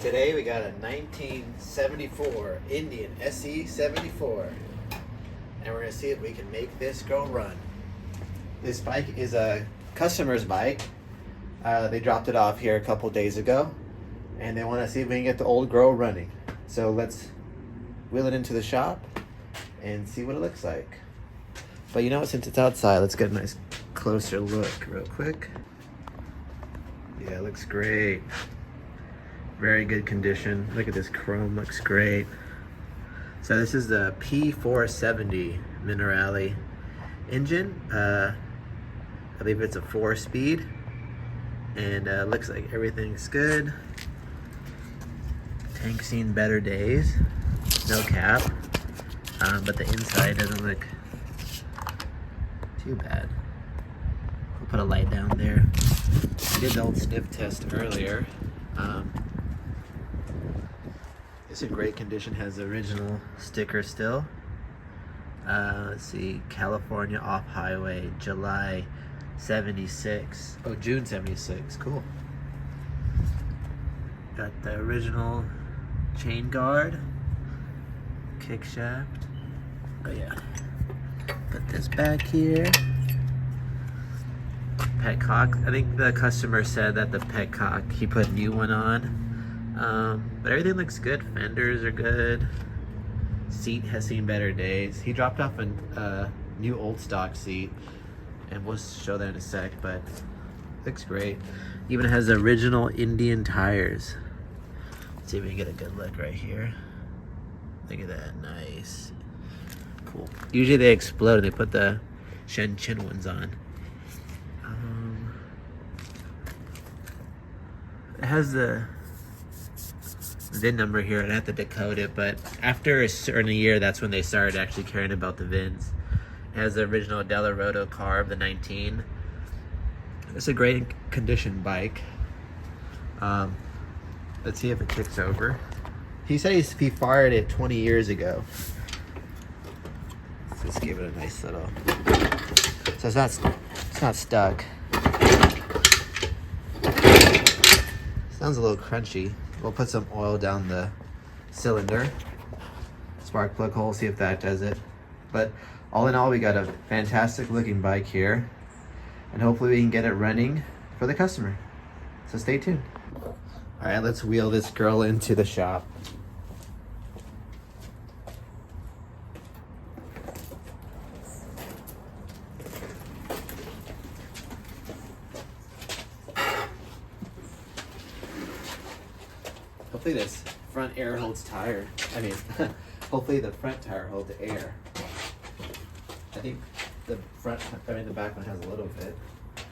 Today we got a 1974 Indian SE74, and we're gonna see if we can make this girl run. This bike is a customer's bike. They dropped it off here a couple days ago, and they want to see if we can get the old girl running. So let's wheel it into the shop and see what it looks like. But you know what, since it's outside, let's get a nice closer look real quick. Yeah, it looks great. Very good condition. Look at this chrome, looks great. So this is the P4-70 Minarelli engine. I believe it's a 4-speed, and looks like everything's good. Tank's seen better days, no cap, but the inside doesn't look too bad. We'll put a light down there. I did the old sniff test earlier. It's in great condition, has the original sticker still. Let's see, California off-highway, July 76. Oh, June 76, cool. Got the original chain guard, kick shaft. Oh yeah. Put this back here. Petcock, I think the customer said that the petcock, he put a new one on. But everything looks good. Fenders are good. Seat has seen better days. He dropped off a new old stock seat, and we'll show that in a sec, but looks great. Even has the original Indian tires. Let's see if we can get a good look right here. Look at that, nice. Cool. Usually they explode and they put the Shenzhen ones on. It has the VIN number here. I'd have to decode it, but after a certain year, that's when they started actually caring about the VINs. It has the original Deloroto carb, the 19. It's a great condition bike. Let's see if it kicks over. He said he fired it 20 years ago. Let's give it a nice little. So it's not stuck. Sounds a little crunchy. We'll put some oil down the cylinder, spark plug hole, see if that does it. But all in all, we got a fantastic looking bike here, and hopefully we can get it running for the customer. So stay tuned. All right, let's wheel this girl into the shop. Hopefully this front air holds tire. I mean, hopefully the front tire holds air. I think the back one has a little bit.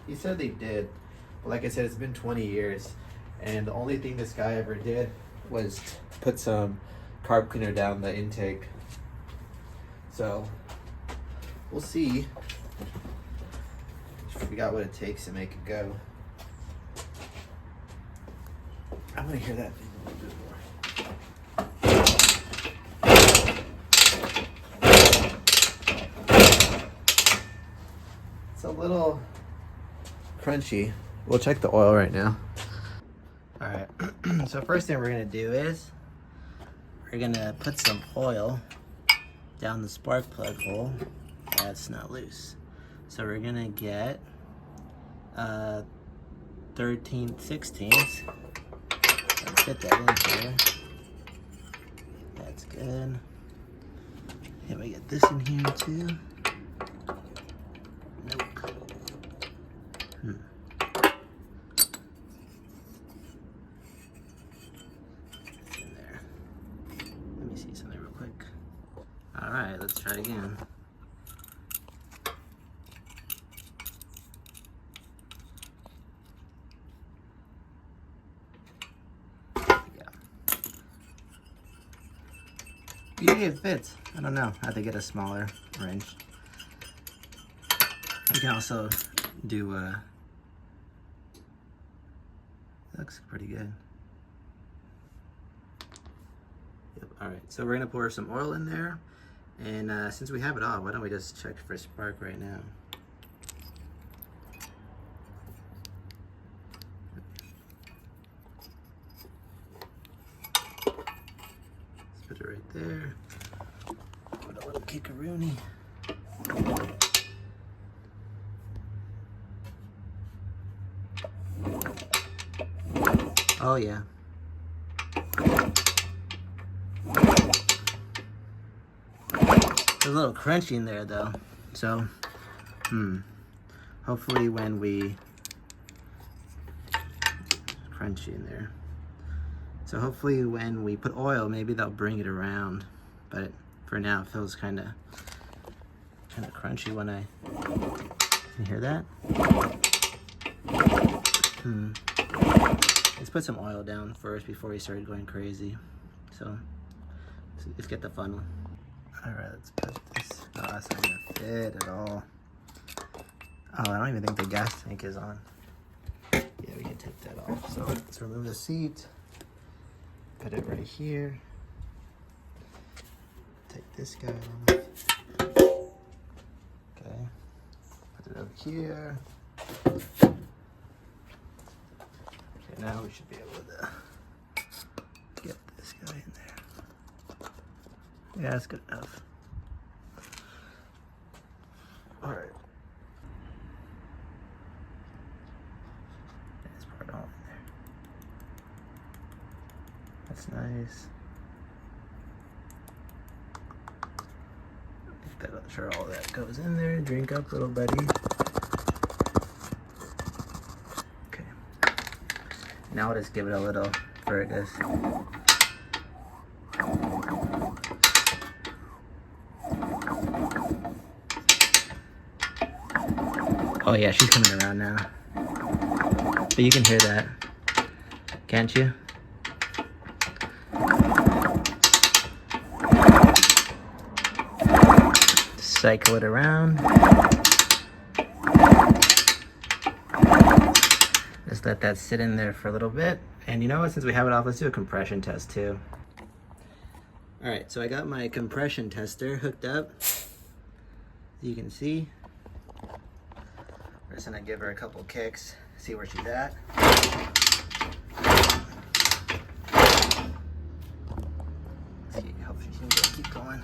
He said they did, but like I said, it's been 20 years, and the only thing this guy ever did was put some carb cleaner down the intake. So we'll see if we got what it takes to make it go. I want to hear that thing a little bit more. It's a little crunchy. We'll check the oil right now. All right, so first thing we're gonna do is we're gonna put some oil down the spark plug hole. That's not loose. So we're gonna get 13/16. Let's get that in here. That's good. And we get this in here too. Nope. It's in there. Let me see something real quick. All right, let's try it again. Usually it fits. I don't know. I have to get a smaller wrench. You can also do, it looks pretty good. Yep, alright. So we're going to pour some oil in there. And since we have it off, why don't we just check for spark right now. macaroni. Oh yeah. It's a little crunchy in there though. So, hopefully when we, crunchy in there. So hopefully when we put oil, maybe they'll bring it around. But for now, it feels kind of crunchy when I, can you hear that? Let's put some oil down first before we start going crazy. So let's get the funnel. All right, let's put this. Oh, that's not gonna fit at all. Oh, I don't even think the gas tank is on. Yeah, we can take that off. So let's remove the seat. Put it right here. Take this guy off. Okay. Put it over here. Okay, now we should be able to get this guy in there. Yeah, that's good enough. All right. This part all in there. That's nice. Make sure all that goes in there. Drink up, little buddy. Okay. Now I'll just give it a little Fergus. Oh yeah, she's coming around now. But you can hear that, can't you? Cycle it around. Just let that sit in there for a little bit. And you know what, since we have it off, let's do a compression test too. All right, so I got my compression tester hooked up. As you can see, we're just gonna give her a couple kicks, see where she's at. Let's see, hopefully she can keep going.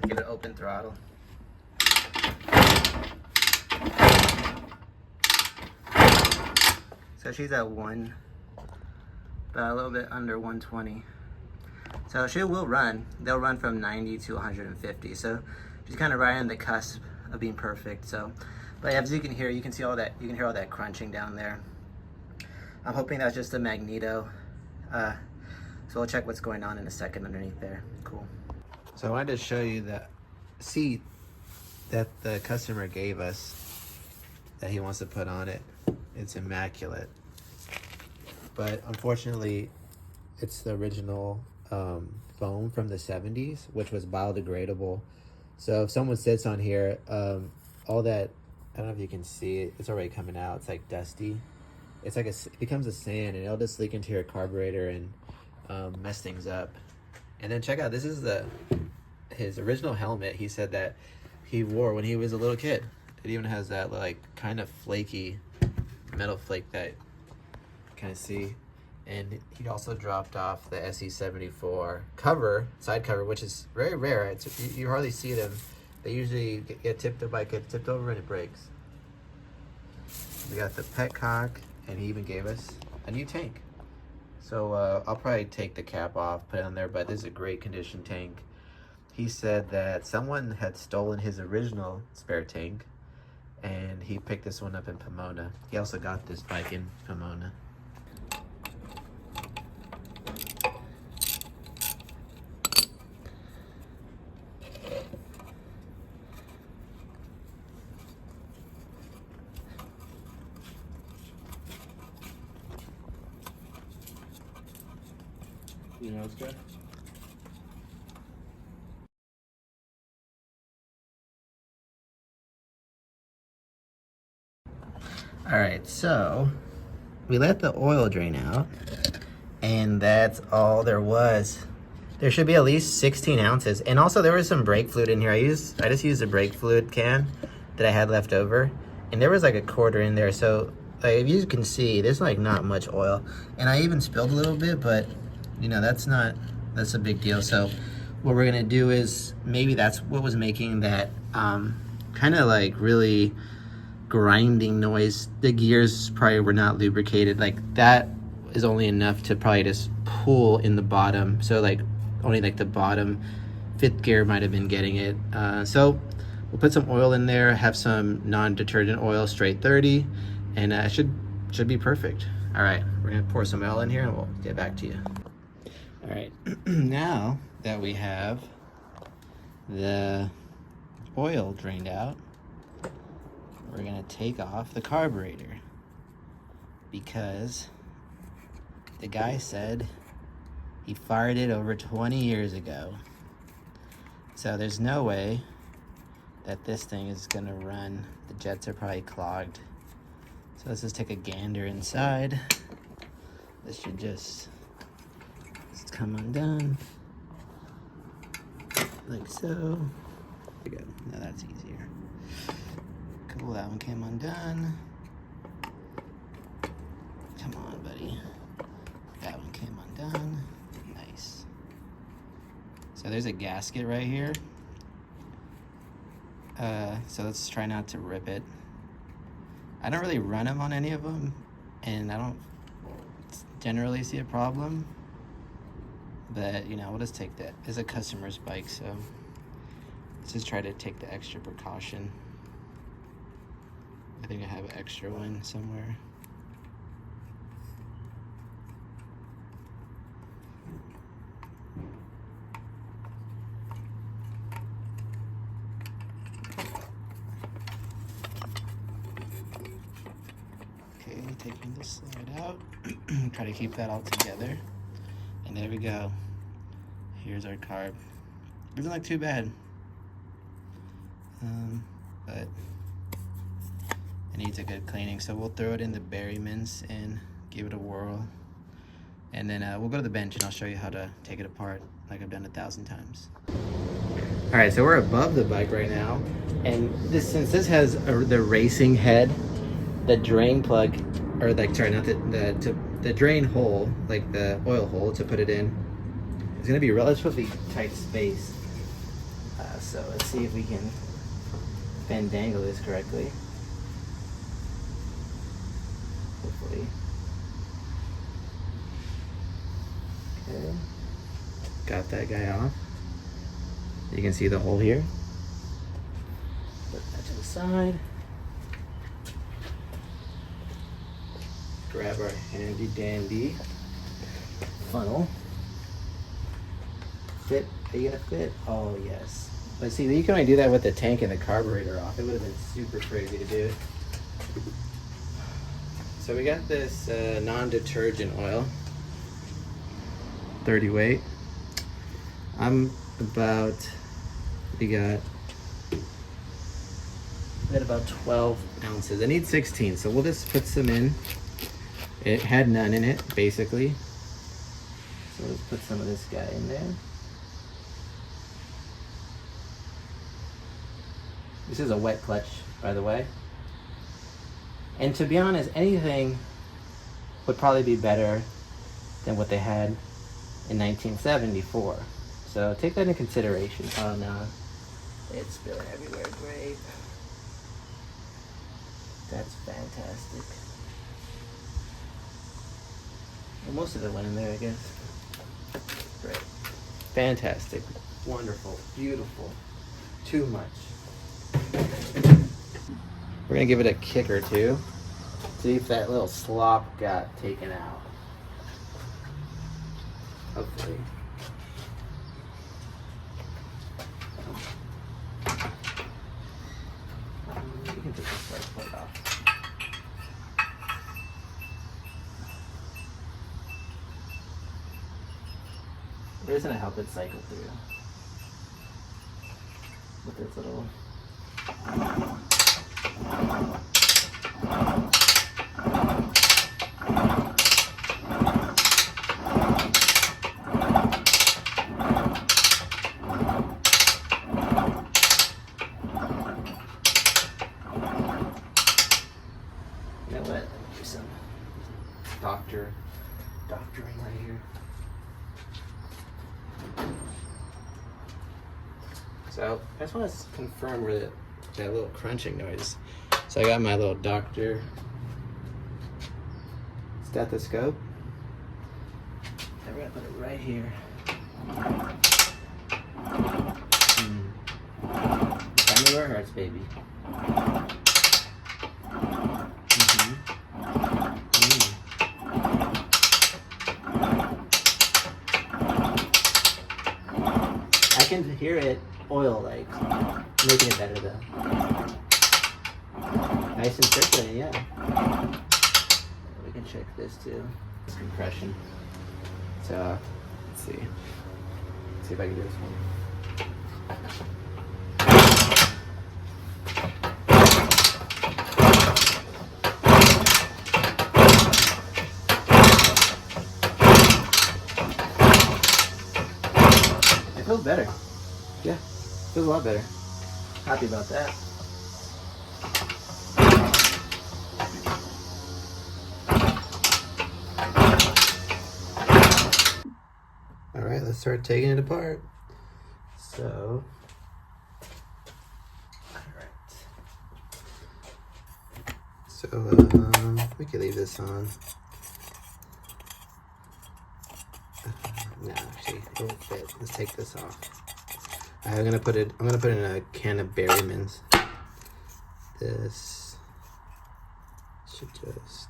Give it open throttle. So she's at about a little bit under 120. So she will run. They'll run from 90 to 150. So she's kind of right on the cusp of being perfect. So, but as you can hear, you can see all that. You can hear all that crunching down there. I'm hoping that's just a magneto. So we'll check what's going on in a second underneath there. Cool. So I wanted to show you the seat that the customer gave us that he wants to put on it. It's immaculate. But unfortunately, it's the original foam from the 70s, which was biodegradable. So if someone sits on here, all that, I don't know if you can see it, it's already coming out. It's like dusty. It's like it becomes a sand, and it'll just leak into your carburetor and mess things up. And then check out, this is his original helmet. He said that he wore when he was a little kid. It even has that like kind of flaky metal flake that you kind of see. And he also dropped off the SE74 cover, side cover, which is very rare. You hardly see them. They usually get tipped over and it breaks. We got the petcock, and he even gave us a new tank. So I'll probably take the cap off, put it on there, but this is a great condition tank. He said that someone had stolen his original spare tank, and he picked this one up in Pomona. He also got this bike in Pomona. You know it's good? All right, so we let the oil drain out, and that's all there was. There should be at least 16 ounces. And also there was some brake fluid in here. I just used a brake fluid can that I had left over, and there was like a quarter in there. So like, if you can see, there's like not much oil, and I even spilled a little bit, but you know, that's a big deal. So what we're gonna do is, maybe that's what was making that kind of like really grinding noise. The gears probably were not lubricated. Like that is only enough to probably just pull in the bottom. So like only like the bottom 5th gear might have been getting it. So we'll put some oil in there, have some non-detergent oil, straight 30, and it should be perfect. All right, we're gonna pour some oil in here and we'll get back to you. All right, now that we have the oil drained out, we're gonna take off the carburetor, because the guy said he fired it over 20 years ago. So there's no way that this thing is gonna run. The jets are probably clogged. So let's just take a gander inside. This should just come undone, like so. There we go, now that's easier. Cool, that one came undone. Come on, buddy. That one came undone. Nice. So there's a gasket right here. So let's try not to rip it. I don't really run them on any of them, and I don't generally see a problem. But, you know, we'll just take that. It's a customer's bike, so let's just try to take the extra precaution. I think I have an extra one somewhere. Okay, taking this side out. Try to keep that all together. And there we go. Here's our carb. Doesn't look too bad. But it needs a good cleaning. So we'll throw it in the berry mints and give it a whirl. And then we'll go to the bench and I'll show you how to take it apart like I've done 1,000 times. All right, so we're above the bike right now. And since this has the racing head, the drain plug, or like, sorry, not the drain hole, like the oil hole to put it in, is gonna be a relatively tight space. So let's see if we can fandangle this correctly. Hopefully. Okay. Got that guy off. You can see the hole here. Put that to the side. Grab our handy dandy funnel. Fit? Are you gonna fit? Oh yes. But see, you can only do that with the tank and the carburetor off. It would have been super crazy to do. So we got this non-detergent oil, 30 weight. We got about 12 ounces. I need 16, so we'll just put some in. It had none in it, basically. So let's put some of this guy in there. This is a wet clutch, by the way. And to be honest, anything would probably be better than what they had in 1974. So take that into consideration. Oh no, it's spilling everywhere, great. That's fantastic. Well, most of it went in there, I guess. Great. Fantastic. Wonderful. Beautiful. Too much. We're gonna give it a kick or two. See if that little slop got taken out. Hopefully. You can take this spark plug off. We're just gonna help it cycle through with this little. So I just want to confirm where that little crunching noise. So I got my little doctor stethoscope. And we're gonna put it right here. Tell me where it hurts, baby. I can hear it oil, like, making it better though. Nice and circulating, yeah. We can check this too. It's compression. So, let's see. Let's see if I can do this one. It feels better. Yeah, feels a lot better. Happy about that. All right, let's start taking it apart. So, all right. So, we could leave this on. No, actually, it won't fit. Let's take this off. I'm gonna put it in a can of Berryman's. This should just.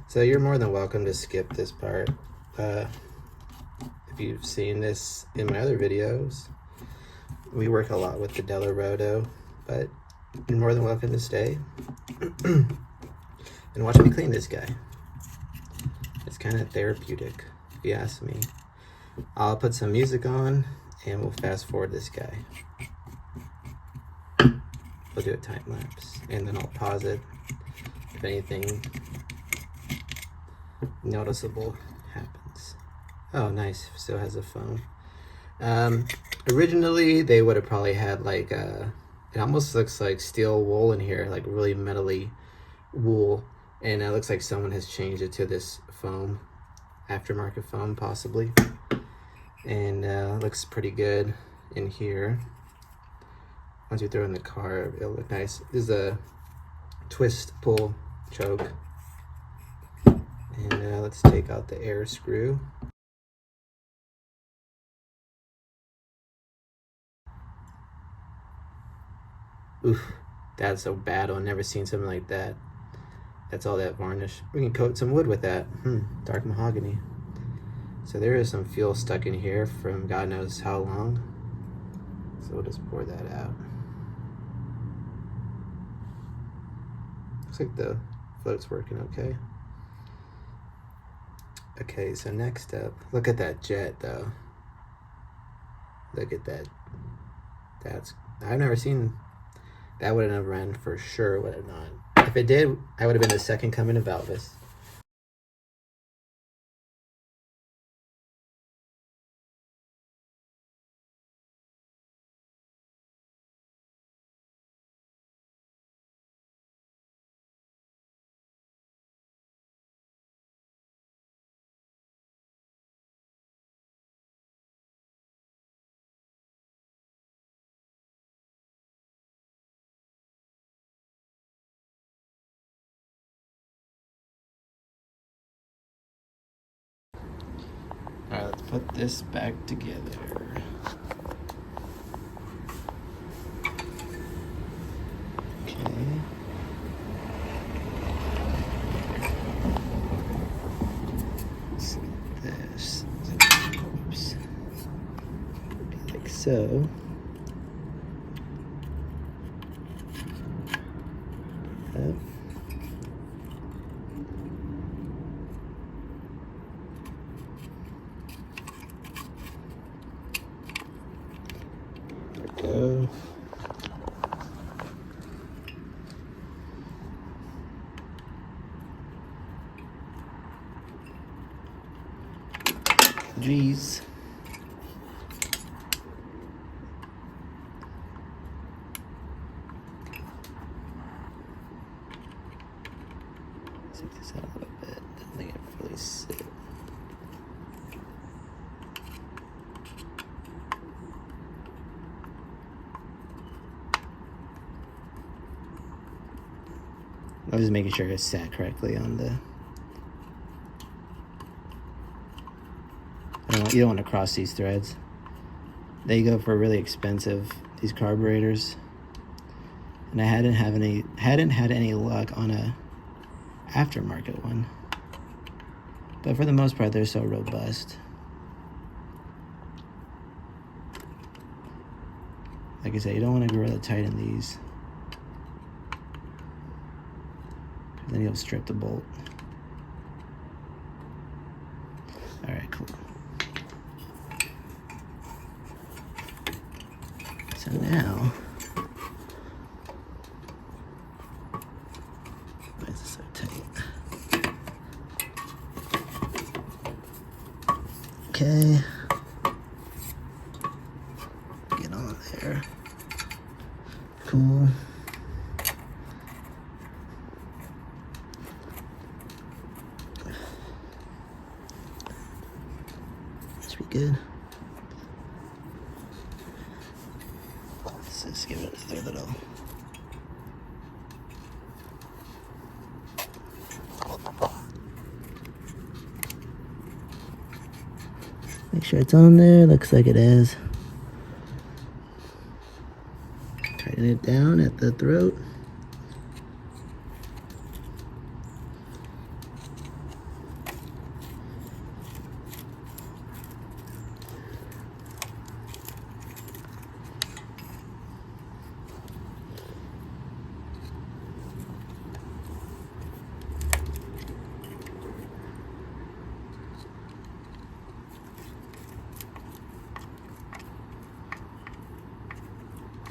So you're more than welcome to skip this part. If you've seen this in my other videos, we work a lot with the Roto, but you're more than welcome to stay and watch me clean this guy. It's kind of therapeutic, if you ask me. I'll put some music on and we'll fast forward this guy. We'll do a time lapse and then I'll pause it if anything noticeable happens. Oh, nice. Still has a phone. Originally, they would have probably had like it almost looks like steel wool in here, like really metally wool. And it looks like someone has changed it to this foam, aftermarket foam possibly. And looks pretty good in here. Once you throw it in the car, it'll look nice. This is a twist pull choke. And let's take out the air screw. Oof, that's so bad. I've never seen something like that. That's all that varnish. We can coat some wood with that. Dark mahogany. So there is some fuel stuck in here from God knows how long. So we'll just pour that out. Looks like the float's working okay. Okay, so next up, look at that jet though. Look at that. I've never seen, that wouldn't have run for sure, would it not? If it did, I would have been the second coming of Elvis. All right, let's put this back together. Okay. So this, oops, like so. Up. Go. Jeez. Take this out a little bit. Doesn't think it really sit. I was just making sure it's sat correctly on the... You don't want to cross these threads. They go for really expensive, these carburetors. And I hadn't had any luck on a aftermarket one. But for the most part, they're so robust. Like I said, you don't want to gorilla tighten these. Then you'll strip the bolt. Alright, cool. So now, why is this so tight? Okay. Get on there. Cool. Should be good. Let's just give it a third little. Make sure it's on there. Looks like it is. Tighten it down at the throat.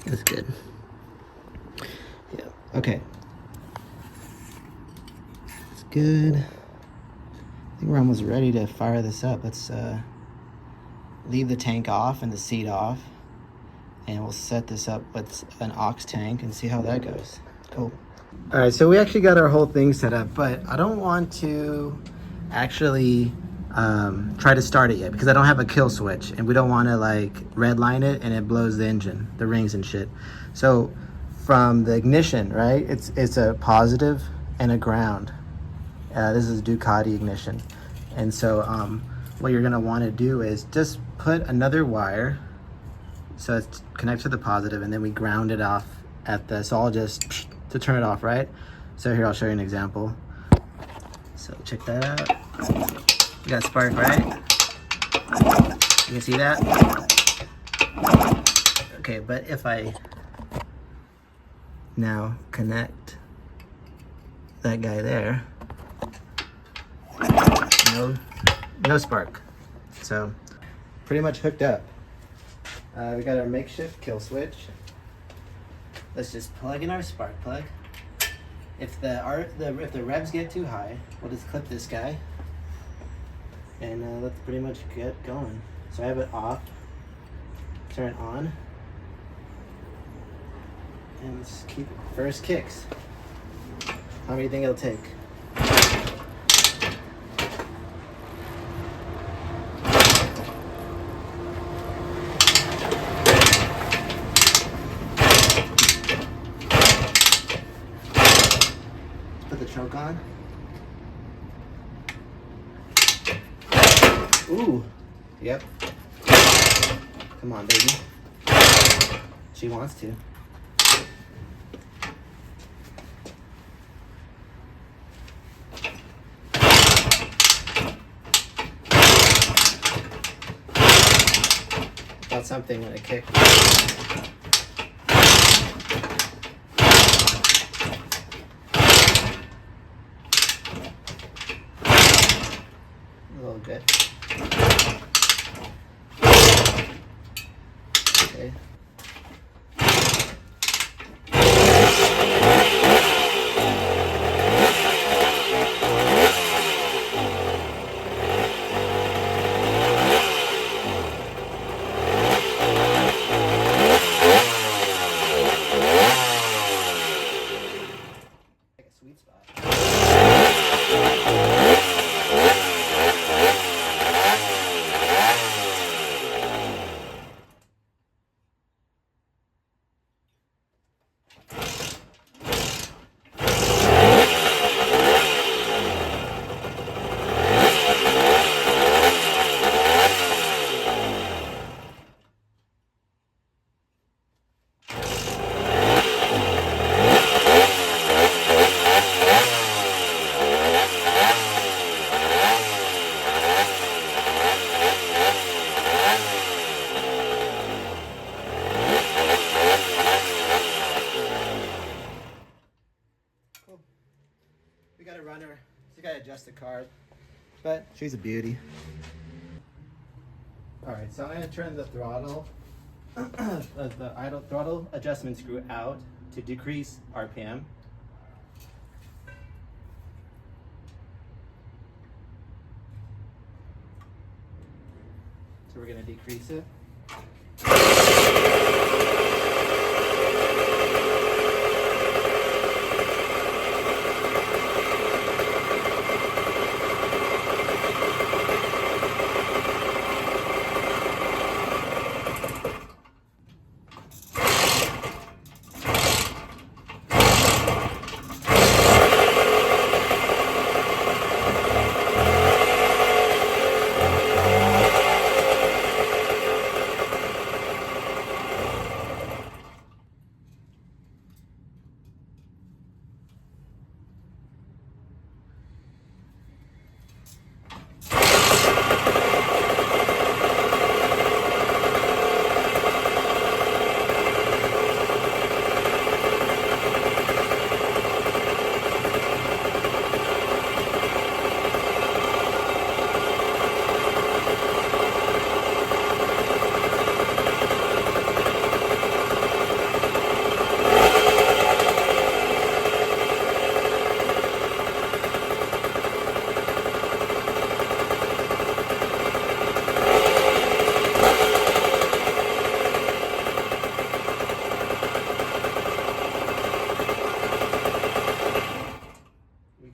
That's good. Yeah, okay. It's good. I think we're almost ready to fire this up. Let's leave the tank off and the seat off. And we'll set this up with an aux tank and see how that goes. Cool. All right, so we actually got our whole thing set up, but I don't want to actually try to start it yet because I don't have a kill switch and we don't want to like redline it and it blows the engine, the rings and shit. So from the ignition, right, it's a positive and a ground. This is Ducati ignition. And so what you're gonna want to do is just put another wire so it's connected to the positive and then we ground it off at the, so I'll just to turn it off, right? So here I'll show you an example. So check that out. You got spark, right? You can see that? Okay, but if I now connect that guy there, no spark. So pretty much hooked up. We got our makeshift kill switch. Let's just plug in our spark plug. If the revs get too high, we'll just clip this guy. And let's pretty much get going. So I have it off, turn it on, and let's keep it. First kicks. How many do you think it'll take? Put the choke on. Ooh, yep. Come on, baby. She wants to. Felt something when it kicked. A little good. Okay. Sweet spot. but she's a beauty. Alright, so I'm going to turn the throttle, the idle throttle adjustment screw out to decrease RPM. So we're going to decrease it.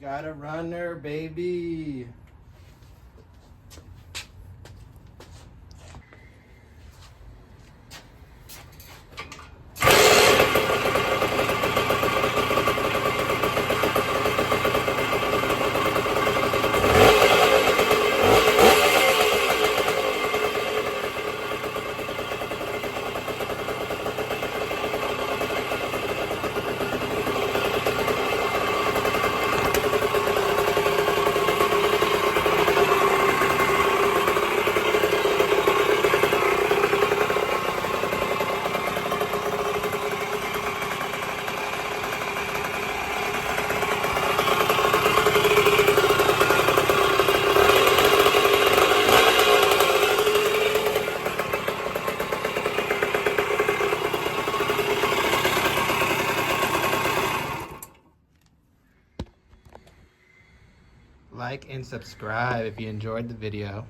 Got a runner, baby. Like and subscribe if you enjoyed the video.